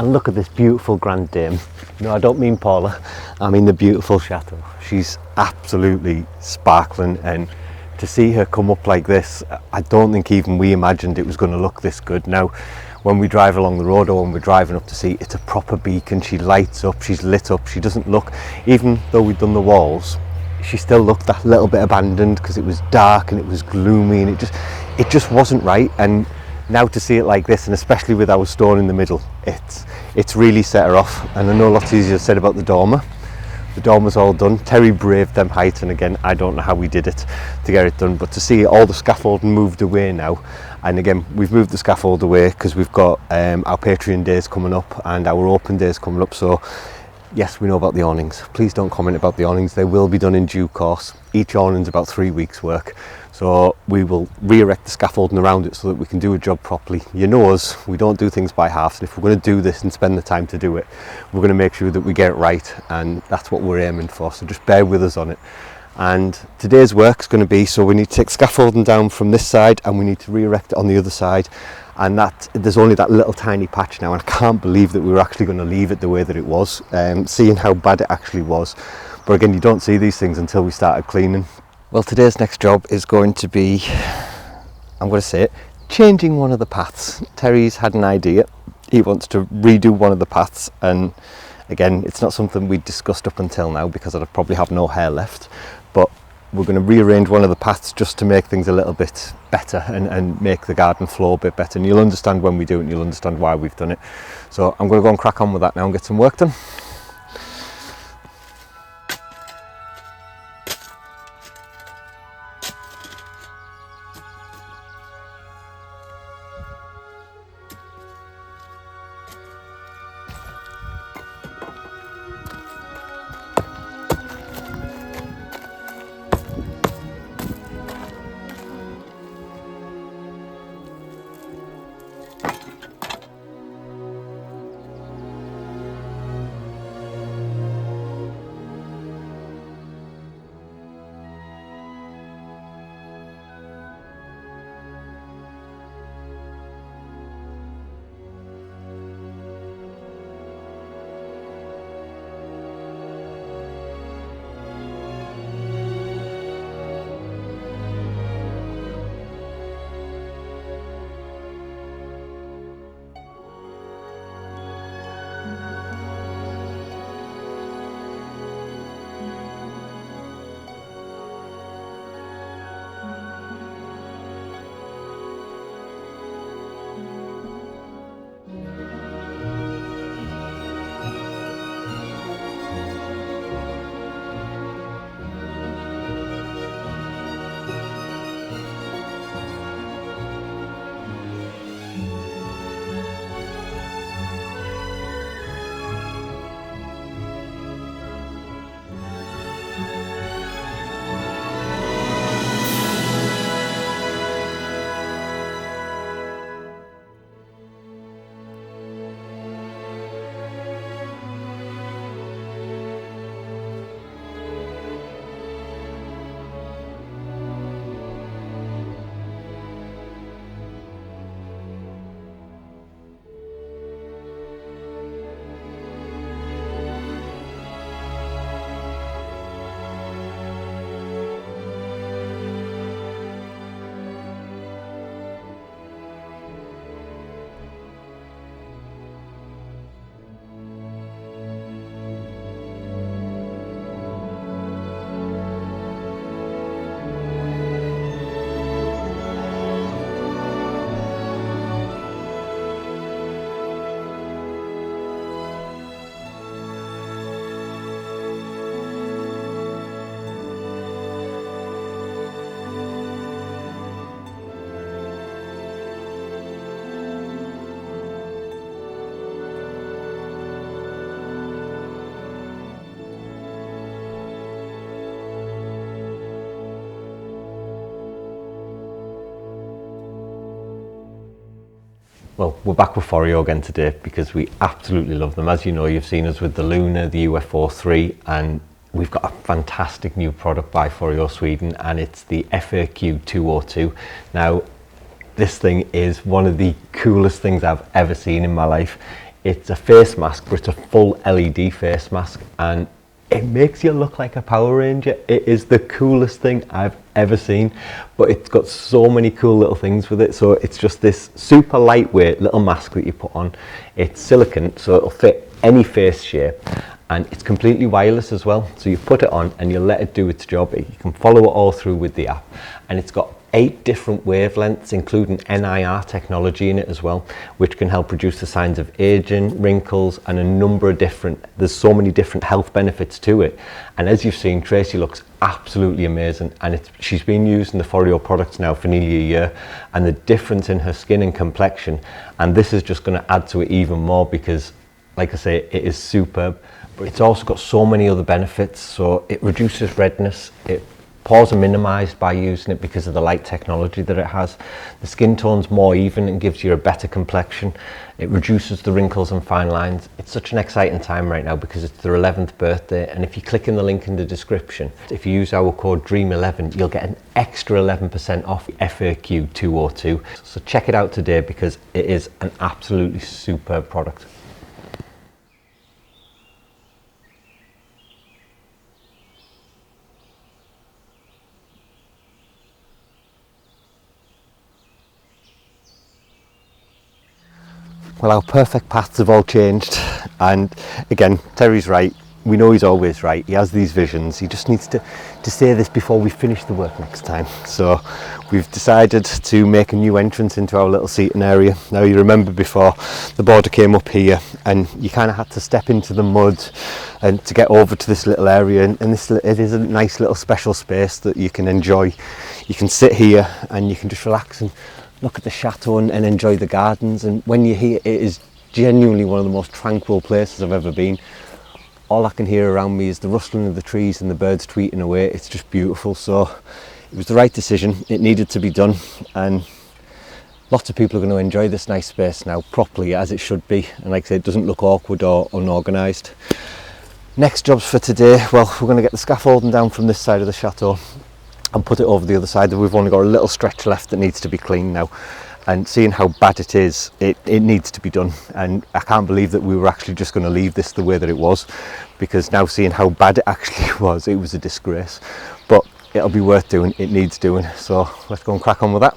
And look at this beautiful Grand Dame. No, I don't mean Paula, I mean the beautiful Chateau. She's absolutely sparkling, and to see her come up like this, I don't think even we imagined it was going to look this good. Now, when we drive along the road or when we're driving up to sea, it's a proper beacon. She lights up, she's lit up, she doesn't look, even though we've done the walls, she still looked that little bit abandoned because it was dark and it was gloomy, and it just wasn't right. And now to see it like this, and especially with our stone in the middle, it's really set her off. And I know lots easier said about the dormer. The dormer's all done. Terry braved them heights, and again, I don't know how we did it to get it done, but to see all the scaffolding moved away now, and again, we've moved the scaffold away because we've got our Patreon days coming up and our open days coming up. So yes, we know about the awnings. Please don't comment about the awnings. They will be done in due course. Each awning's about 3 weeks work. So we will re-erect the scaffolding around it so that we can do a job properly. You know us, we don't do things by halves, and if we're going to do this and spend the time to do it, we're going to make sure that we get it right, and that's what we're aiming for. So just bear with us on it. And today's work is going to be, so we need to take scaffolding down from this side and we need to re-erect it on the other side, and that there's only that little tiny patch now, and I can't believe that we were actually going to leave it the way that it was, seeing how bad it actually was. But again, you don't see these things until we started cleaning. Well, today's next job is going to be, I'm going to say it, changing one of the paths. Terry's had an idea. He wants to redo one of the paths, and again, it's not something we discussed up until now because I'd probably have no hair left, but we're going to rearrange one of the paths just to make things a little bit better and make the garden flow a bit better, and you'll understand when we do it and you'll understand why we've done it. So I'm going to go and crack on with that now and get some work done. Well, we're back with Foreo again today because we absolutely love them. As you know, you've seen us with the Luna, the UFO3, and we've got a fantastic new product by Foreo Sweden, and it's the FAQ 202. Now, this thing is one of the coolest things I've ever seen in my life. It's a face mask, but it's a full LED face mask, and it makes you look like a Power Ranger. It is the coolest thing I've ever seen, but it's got so many cool little things with it. So it's just this super lightweight little mask that you put on. It's silicone, so it'll fit any face shape, and it's completely wireless as well. So you put it on and you let it do its job. You can follow it all through with the app, and it's got 8 different wavelengths, including NIR technology in it as well, which can help reduce the signs of aging, wrinkles, and a number of there's so many different health benefits to it. And as you've seen, Tracy looks absolutely amazing, and she's been using the Foreo products now for nearly a year, and the difference in her skin and complexion, and this is just going to add to it even more, because like I say, it is superb. But it's also got so many other benefits. So it reduces redness, pores are minimised by using it because of the light technology that it has. The skin tone's more even and gives you a better complexion. It reduces the wrinkles and fine lines. It's such an exciting time right now because it's their 11th birthday, and if you click in the link in the description, if you use our code DREAM11, you'll get an extra 11% off FAQ 202. So check it out today because it is an absolutely superb product. Well, our perfect paths have all changed, and again, Terry's right. We know he's always right. He has these visions. He just needs to say this before we finish the work next time. So we've decided to make a new entrance into our little seating area. Now, you remember before, the border came up here and you kind of had to step into the mud and to get over to this little area, and it is a nice little special space that you can enjoy. You can sit here and you can just relax and look at the chateau and enjoy the gardens. And when you're here, it is genuinely one of the most tranquil places I've ever been. All I can hear around me is the rustling of the trees and the birds tweeting away. It's just beautiful. So it was the right decision. It needed to be done, and lots of people are going to enjoy this nice space now properly, as it should be. And like I say, it doesn't look awkward or unorganised. Next jobs for today, well, we're going to get the scaffolding down from this side of the chateau and put it over the other side. We've only got a little stretch left that needs to be cleaned now, and seeing how bad it is, it needs to be done. And I can't believe that we were actually just going to leave this the way that it was, because now seeing how bad it actually was, it was a disgrace. But it'll be worth doing. It needs doing. So let's go and crack on with that.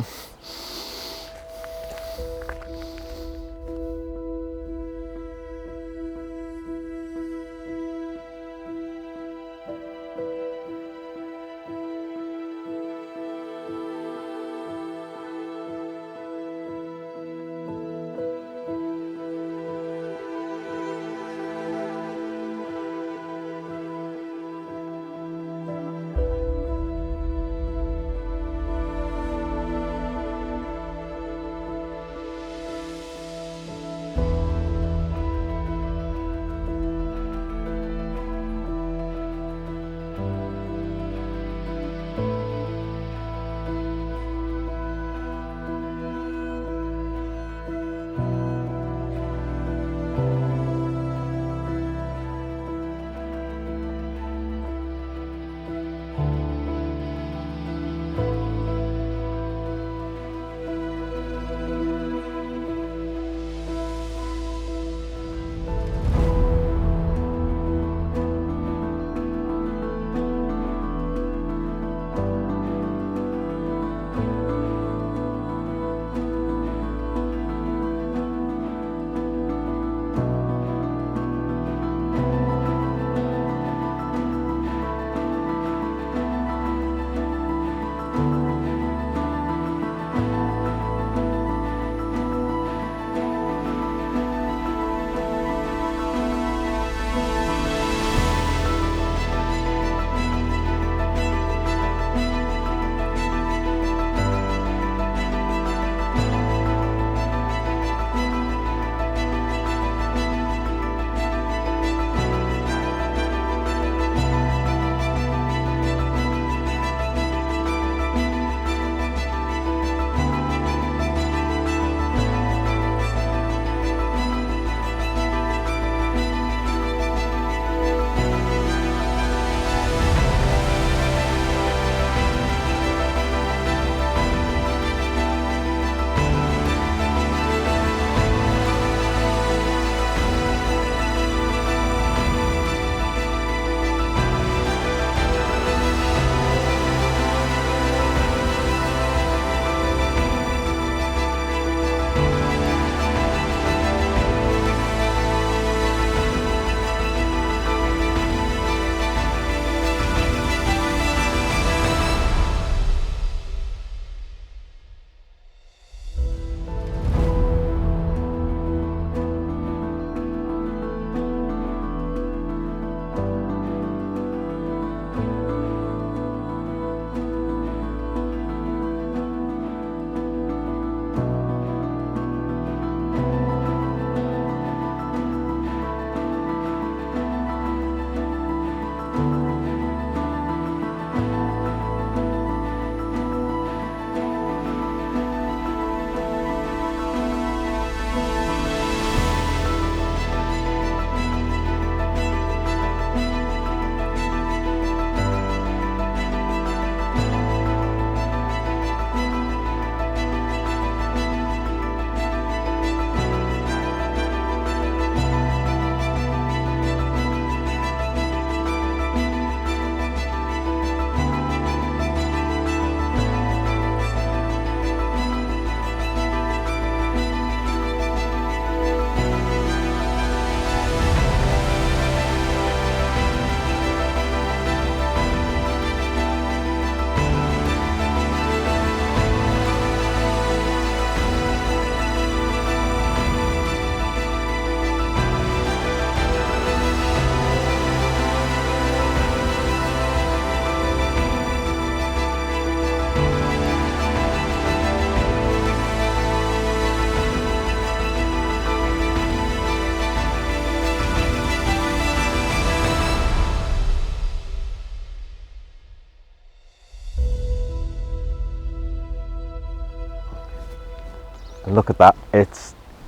And look at that,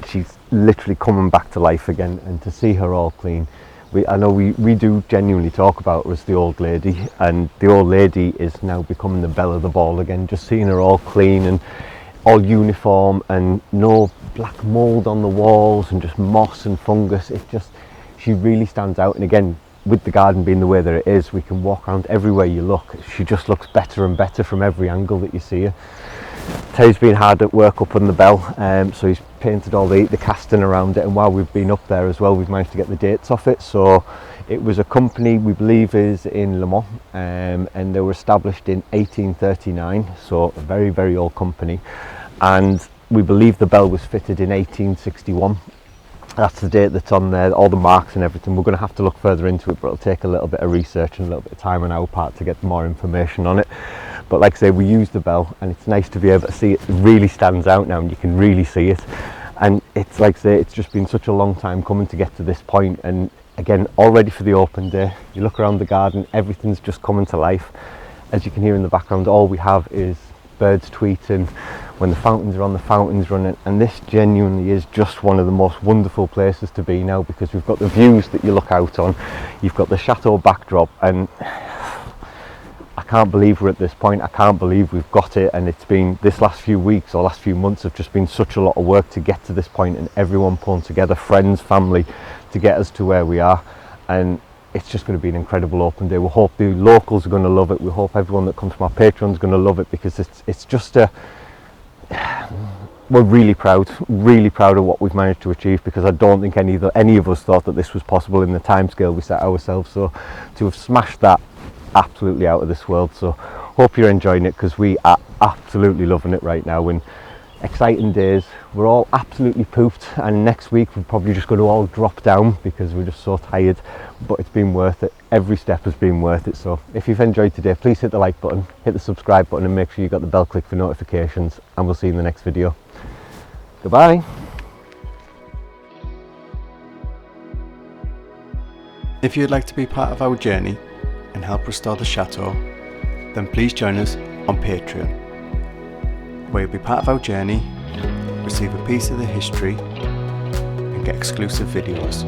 she's literally coming back to life again, and to see her all clean. I know we do genuinely talk about her as the old lady, and the old lady is now becoming the belle of the ball again. Just seeing her all clean and all uniform and no black mould on the walls and just moss and fungus, she really stands out. And again, with the garden being the way that it is, we can walk around everywhere you look. She just looks better and better from every angle that you see her. Tay's been hard at work up on the bell, so he's painted all the casting around it, and while we've been up there as well, we've managed to get the dates off it. So it was a company we believe is in Le Mans, and they were established in 1839, so a very, very old company, and we believe the bell was fitted in 1861. That's the date that's on there, all the marks and everything. We're going to have to look further into it, but it'll take a little bit of research and a little bit of time on our part to get more information on it. But like I say, we use the bell, and it's nice to be able to see it. It really stands out now, and you can really see it. And it's like I say, it's just been such a long time coming to get to this point. And again, all ready for the open day. You look around the garden, everything's just coming to life. As you can hear in the background, all we have is birds tweeting. When the fountains are on, the fountains running, and this genuinely is just one of the most wonderful places to be now, because we've got the views that you look out on, you've got the chateau backdrop, and I can't believe we're at this point. I can't believe we've got it, and it's been this last few weeks or last few months have just been such a lot of work to get to this point, and everyone pulling together, friends, family, to get us to where we are. And it's just going to be an incredible open day. We hope the locals are going to love it. We hope everyone that comes from our Patreon is going to love it, because it's just we're really proud of what we've managed to achieve, because I don't think any of us thought that this was possible in the timescale we set ourselves. So to have smashed that, absolutely out of this world. So hope you're enjoying it, because we are absolutely loving it right now. And exciting days. We're all absolutely pooped, and next week we're probably just going to all drop down because we're just so tired, but it's been worth it. Every step has been worth it. So if you've enjoyed today, please hit the like button, hit the subscribe button, and make sure you got the bell click for notifications, and we'll see you in the next video. Goodbye. If you'd like to be part of our journey and help restore the chateau, then please join us on Patreon, where you'll be part of our journey, receive a piece of the history, and get exclusive videos.